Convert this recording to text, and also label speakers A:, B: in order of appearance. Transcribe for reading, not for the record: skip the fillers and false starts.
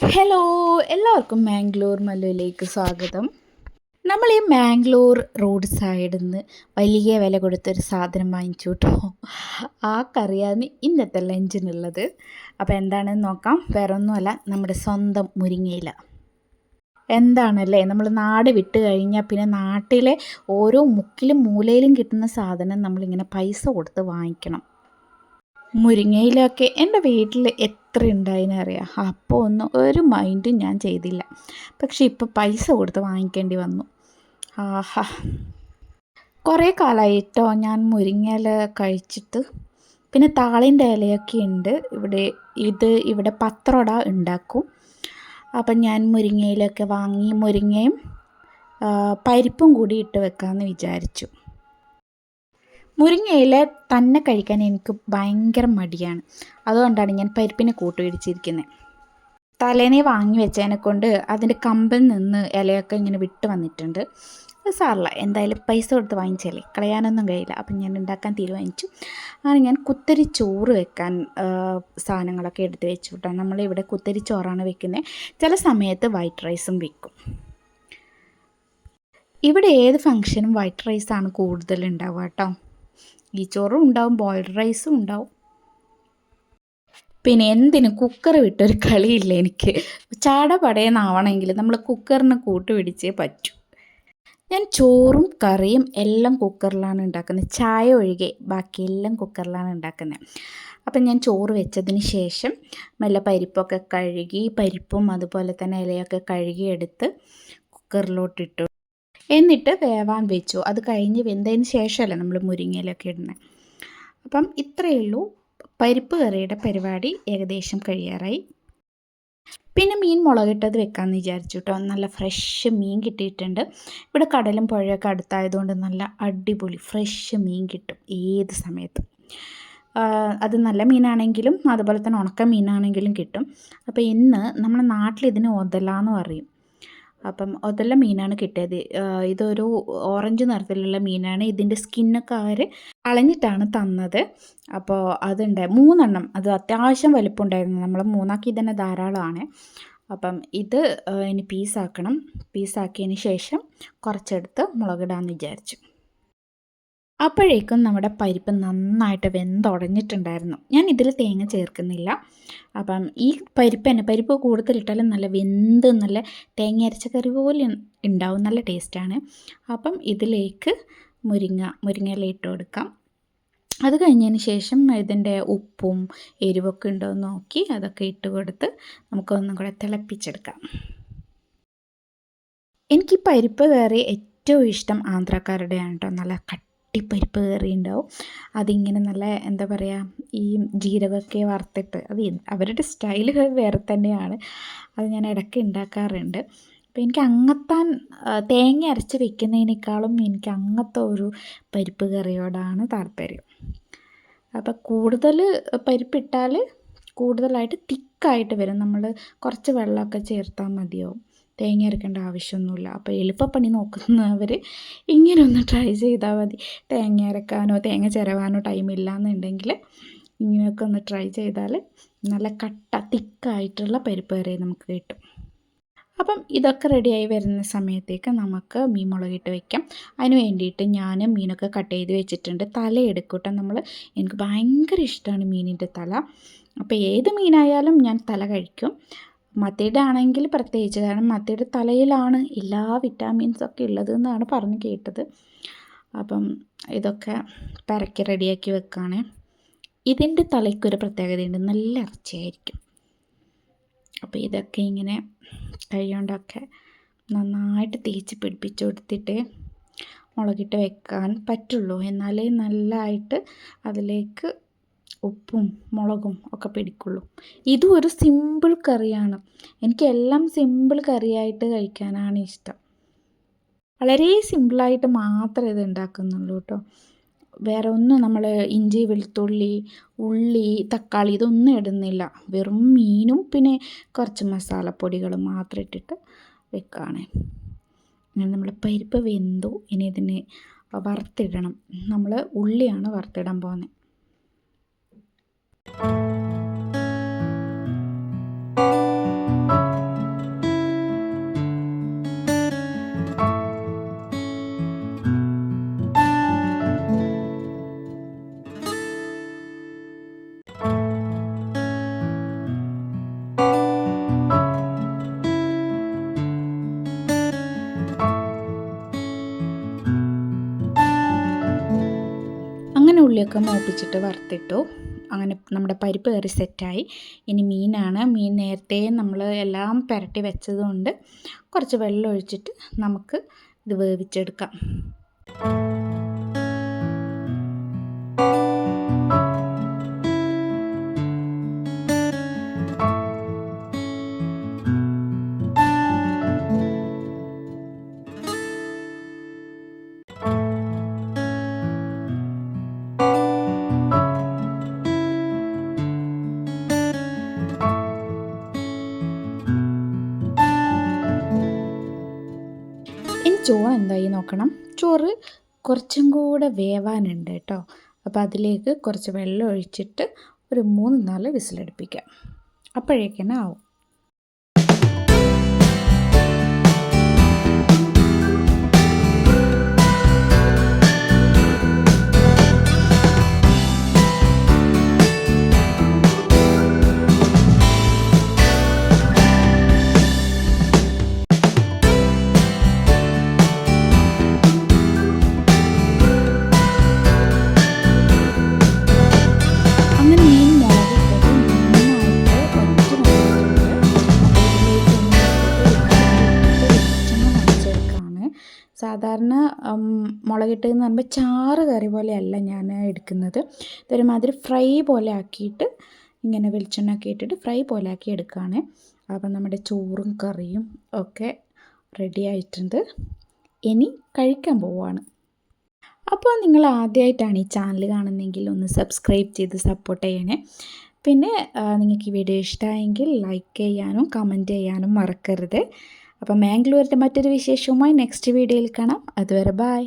A: Hello, എല്ലാവർക്കും മാംഗ്ലൂർ മല്ലുവിലേക്ക് സ്വാഗതം. നമ്മൾ ഈ മാംഗ്ലൂർ റോഡ് സൈഡിൽ നിന്ന് വലിയ വില കൊടുത്തൊരു സാധനം വാങ്ങിച്ചു കേട്ടോ. ആ കറിയാണ് ഇന്നത്തെ ലഞ്ചിനുള്ളത്. അപ്പോൾ എന്താണെന്ന് നോക്കാം. വേറെ ഒന്നുമല്ല, നമ്മുടെ സ്വന്തം മുരിങ്ങയില. എന്താണല്ലേ, നമ്മൾ നാട് വിട്ട് കഴിഞ്ഞാൽ പിന്നെ നാട്ടിലെ ഓരോ മുക്കിലും മൂലയിലും കിട്ടുന്ന സാധനം നമ്മളിങ്ങനെ പൈസ കൊടുത്ത് വാങ്ങിക്കണം. മുരിങ്ങയിലൊക്കെ എൻ്റെ വീട്ടിൽ എത്ര ഉണ്ടായിന്ന് അറിയാം. അപ്പോൾ ഒന്നും ഒരു മൈൻഡും ഞാൻ ചെയ്തില്ല. പക്ഷെ ഇപ്പോൾ പൈസ കൊടുത്ത് വാങ്ങിക്കേണ്ടി വന്നു. ആഹാ, കുറേ കാലമായിട്ടോ ഞാൻ മുരിങ്ങയില കഴിച്ചിട്ട്. പിന്നെ താളിൻ്റെ ഇലയൊക്കെ ഉണ്ട് ഇവിടെ പത്രട ഉണ്ടാക്കും. അപ്പം ഞാൻ മുരിങ്ങയിലൊക്കെ വാങ്ങി മുരിങ്ങയും പരിപ്പും കൂടി ഇട്ട് വെക്കാമെന്ന് വിചാരിച്ചു. മുരിങ്ങയില തന്നെ കഴിക്കാൻ എനിക്ക് ഭയങ്കര മടിയാണ്. അതുകൊണ്ടാണ് ഞാൻ പരിപ്പിനെ കൂട്ട് പിടിച്ചിരിക്കുന്നത്. തലേനെ വാങ്ങി വെച്ചതിനെ കൊണ്ട് അതിൻ്റെ കമ്പിൽ നിന്ന് ഇലയൊക്കെ ഇങ്ങനെ വിട്ട് വന്നിട്ടുണ്ട്. അത് സാറില്ല, എന്തായാലും പൈസ കൊടുത്ത് വാങ്ങിച്ചാലേ കളയാനൊന്നും കഴിയില്ല. അപ്പം ഞാൻ ഉണ്ടാക്കാൻ തീരുമാനിച്ചു. അങ്ങനെ ഞാൻ കുത്തരി ചോറ് വെക്കാൻ സാധനങ്ങളൊക്കെ എടുത്ത് വെച്ചു കേട്ടോ. നമ്മളിവിടെ കുത്തരി ചോറാണ് വെക്കുന്നത്. ചില സമയത്ത് വൈറ്റ് റൈസും വെക്കും. ഇവിടെ ഏത് ഫംഗ്ഷനും വൈറ്റ് റൈസാണ് കൂടുതൽ ഉണ്ടാവുക കേട്ടോ. ഈ ചോറും ഉണ്ടാവും, ബോയിൽഡ് റൈസും ഉണ്ടാവും. പിന്നെ എന്തിനും കുക്കർ വിട്ടൊരു കളിയില്ല എനിക്ക്. ചാടപടയെന്നാവണമെങ്കിൽ നമ്മൾ കുക്കറിന് കൂട്ട് പിടിച്ചേ പറ്റൂ. ഞാൻ ചോറും കറിയും എല്ലാം കുക്കറിലാണ് ഉണ്ടാക്കുന്നത്. ചായ ഒഴികെ ബാക്കിയെല്ലാം കുക്കറിലാണ് ഉണ്ടാക്കുന്നത്. അപ്പം ഞാൻ ചോറ് വെച്ചതിന് ശേഷം മെല്ലെ പരിപ്പൊക്കെ കഴുകി, പരിപ്പും അതുപോലെ തന്നെ ഇലയൊക്കെ കഴുകിയെടുത്ത് കുക്കറിലോട്ടിട്ടു. എന്നിട്ട് വേവാൻ വെച്ചു. അത് കഴിഞ്ഞ് വെന്തതിന് ശേഷമല്ല നമ്മൾ മുരിങ്ങയിലൊക്കെ ഇടുന്നത്. അപ്പം ഇത്രയേ ഉള്ളൂ. പരിപ്പ് കറിയുടെ പരിപാടി ഏകദേശം കഴിയാറായി. പിന്നെ മീൻ മുളകിട്ടത് വെക്കാമെന്ന് വിചാരിച്ചു കേട്ടോ. നല്ല ഫ്രഷ് മീൻ കിട്ടിയിട്ടുണ്ട്. ഇവിടെ കടലും പുഴയൊക്കെ അടുത്തായതുകൊണ്ട് നല്ല അടിപൊളി ഫ്രഷ് മീൻ കിട്ടും ഏത് സമയത്തും. അത് നല്ല മീനാണെങ്കിലും അതുപോലെ തന്നെ ഉണക്ക മീനാണെങ്കിലും കിട്ടും. അപ്പോൾ ഇന്ന് നമ്മുടെ നാട്ടിൽ ഇതിന് ഒതലാന്ന് പറയും. അപ്പം ഒതല്ല മീനാണ് കിട്ടിയത്. ഇതൊരു ഓറഞ്ച് നിറത്തിലുള്ള മീനാണ്. ഇതിൻ്റെ സ്കിന്നൊക്കെ അവർ കളഞ്ഞിട്ടാണ് തന്നത്. അപ്പോൾ അതുണ്ട് 3 എണ്ണം. അത് അത്യാവശ്യം വലിപ്പം ഉണ്ടായിരുന്നു. നമ്മൾ 3ആക്കി തന്നെ ധാരാളമാണ്. അപ്പം ഇത് ഇനി പീസാക്കണം. പീസാക്കിയതിന് ശേഷം കുറച്ചെടുത്ത് മുളകിടാമെന്ന് വിചാരിച്ചു. അപ്പോഴേക്കും നമ്മുടെ പരിപ്പ് നന്നായിട്ട് വെന്തുടഞ്ഞിട്ടുണ്ടായിരുന്നു. ഞാൻ ഇതിൽ തേങ്ങ ചേർക്കുന്നില്ല. അപ്പം ഈ പരിപ്പ് കൂടുതലിട്ടാലും നല്ല വെന്ത് നല്ല തേങ്ങ അരച്ച കറി പോലെ ഉണ്ടാവും. നല്ല ടേസ്റ്റാണ്. അപ്പം ഇതിലേക്ക് മുരിങ്ങയില ഇട്ട് കൊടുക്കാം. അത് കഴിഞ്ഞതിന് ശേഷം ഇതിൻ്റെ ഉപ്പും എരിവൊക്കെ ഉണ്ടോ എന്ന് നോക്കി അതൊക്കെ ഇട്ട് കൊടുത്ത് നമുക്കൊന്നും കൂടെ തിളപ്പിച്ചെടുക്കാം. എനിക്ക് പരിപ്പ് കറി ഏറ്റവും ഇഷ്ടം ആന്ധ്രാക്കാരുടെയാണ് കേട്ടോ. നല്ല പരിപ്പ് കറി ഉണ്ടാവും. അതിങ്ങനെ നല്ല എന്താ പറയുക, ഈ ജീരകമൊക്കെ വറുത്തിട്ട് അത് അവരുടെ സ്റ്റൈൽ വേറെ തന്നെയാണ്. അത് ഞാൻ ഇടയ്ക്ക് ഉണ്ടാക്കാറുണ്ട്. അപ്പോൾ എനിക്ക് അങ്ങത്താൻ തേങ്ങ അരച്ച് വെക്കുന്നതിനേക്കാളും എനിക്ക് അങ്ങനത്തെ ഒരു പരിപ്പ് കറിയോടാണ് താല്പര്യം. അപ്പോൾ കൂടുതൽ പരിപ്പിട്ടാൽ കൂടുതലായിട്ട് തിക്കായിട്ട് വരും. നമ്മൾ കുറച്ച് വെള്ളമൊക്കെ ചേർത്താൽ മതിയാവും. തേങ്ങ അരക്കേണ്ട ആവശ്യമൊന്നുമില്ല. അപ്പോൾ എളുപ്പപ്പണി നോക്കുന്നവർ ഇങ്ങനെ ഒന്ന് ട്രൈ ചെയ്താൽ മതി. തേങ്ങ അരക്കാനോ തേങ്ങ ചിരവാനോ ടൈമില്ല എന്നുണ്ടെങ്കിൽ ഇങ്ങനെയൊക്കെ ഒന്ന് ട്രൈ ചെയ്താൽ നല്ല തിക്കായിട്ടുള്ള പരിപ്പ് കറി നമുക്ക് കിട്ടും. അപ്പം ഇതൊക്കെ റെഡിയായി വരുന്ന സമയത്തേക്ക് നമുക്ക് മീൻ മുളകിട്ട് വയ്ക്കാം. അതിന് വേണ്ടിയിട്ട് ഞാൻ മീനൊക്കെ കട്ട് ചെയ്ത് വെച്ചിട്ടുണ്ട്. തല എടുക്കട്ടെ എനിക്ക് ഭയങ്കര ഇഷ്ടമാണ് മീനിൻ്റെ തല. അപ്പോൾ ഏത് മീനായാലും ഞാൻ തല കഴിക്കും. മത്തിയുടെ ആണെങ്കിൽ പ്രത്യേകിച്ച്, കാരണം മത്തിയുടെ തലയിലാണ് എല്ലാ വിറ്റാമിൻസൊക്കെ ഉള്ളത് എന്നാണ് പറഞ്ഞ് കേട്ടത്. അപ്പം ഇതൊക്കെ പരക്കി റെഡിയാക്കി വെക്കുകയാണ്. ഇതിൻ്റെ തലയ്ക്കൊരു പ്രത്യേകതയുണ്ട്, നല്ല ഇറച്ചിയായിരിക്കും. അപ്പോൾ ഇതൊക്കെ ഇങ്ങനെ കൈ കൊണ്ടൊക്കെ നന്നായിട്ട് തേച്ച് പിടിപ്പിച്ച് കൊടുത്തിട്ട് മുളകിട്ട് വെക്കാൻ പറ്റുള്ളൂ. എന്നാലേ നല്ലതായിട്ട് അതിലേക്ക് ഉപ്പും മുളകും ഒക്കെ പിടിക്കുള്ളൂ. ഇതും ഒരു സിമ്പിൾ കറിയാണ്. എനിക്കെല്ലാം സിമ്പിൾ കറിയായിട്ട് കഴിക്കാനാണ് ഇഷ്ടം. വളരെ സിമ്പിളായിട്ട് മാത്രമേ ഇത് ഉണ്ടാക്കുന്നുള്ളൂ കേട്ടോ. വേറെ ഒന്നും നമ്മൾ ഇഞ്ചി വെളുത്തുള്ളി ഉള്ളി തക്കാളി ഇതൊന്നും ഇടുന്നില്ല. വെറും മീനും പിന്നെ കുറച്ച് മസാലപ്പൊടികളും മാത്രം ഇട്ടിട്ട് വെക്കുകയാണ്. അങ്ങനെ നമ്മൾ പരിപ്പ് വെന്തു. ഇനി ഇതിനെ വറുത്തിടണം. നമ്മൾ ഉള്ളിയാണ് വറുത്തിടാൻ പോകുന്നത്. ഉള്ളിയൊക്കെ മൂപ്പിച്ചിട്ട് വറുത്തിട്ടു. അങ്ങനെ നമ്മുടെ പരിപ്പ് കറി സെറ്റായി. ഇനി മീനാണ്. മീൻ നേരത്തെ നമ്മൾ എല്ലാം പുരട്ടി വെച്ചതുകൊണ്ട് കുറച്ച് വെള്ളം ഒഴിച്ചിട്ട് നമുക്ക് ഇത് വേവിച്ചെടുക്കാം. ചോറ് എന്തായി നോക്കണം. ചോറ് കുറച്ചും കൂടെ വേവാനുണ്ട് കേട്ടോ. അപ്പോൾ അതിലേക്ക് കുറച്ച് വെള്ളം ഒഴിച്ചിട്ട് ഒരു 3-4 വിസിലടുപ്പിക്കാം. അപ്പോഴേക്കന്നെ ആവും. സാധാരണ മുളകിട്ടതെന്ന് പറയുമ്പോൾ ചാറ് കറി പോലെയല്ല ഞാൻ എടുക്കുന്നത്. ഇതൊരുമാതിരി ഫ്രൈ പോലെ ആക്കിയിട്ട് ഇങ്ങനെ വെളിച്ചെണ്ണ ഒക്കെ ഇട്ടിട്ട് ഫ്രൈ പോലെ ആക്കി എടുക്കുകയാണ്. അപ്പം നമ്മുടെ ചോറും കറിയും ഒക്കെ റെഡി ആയിട്ടുണ്ട്. ഇനി കഴിക്കാൻ പോവുകയാണ്. അപ്പോൾ നിങ്ങൾ ആദ്യമായിട്ടാണ് ഈ ചാനൽ കാണുന്നതെങ്കിൽ ഒന്ന് സബ്സ്ക്രൈബ് ചെയ്ത് സപ്പോർട്ട് ചെയ്യണേ. പിന്നെ നിങ്ങൾക്ക് ഈ വീഡിയോ ഇഷ്ടമായെങ്കിൽ ലൈക്ക് ചെയ്യാനും കമൻറ്റ് ചെയ്യാനും മറക്കരുത്. അപ്പം മാംഗ്ലൂരിൻ്റെ മറ്റൊരു വിശേഷവുമായി നെക്സ്റ്റ് വീഡിയോയിൽ കാണാം. അതുവരെ ബൈ.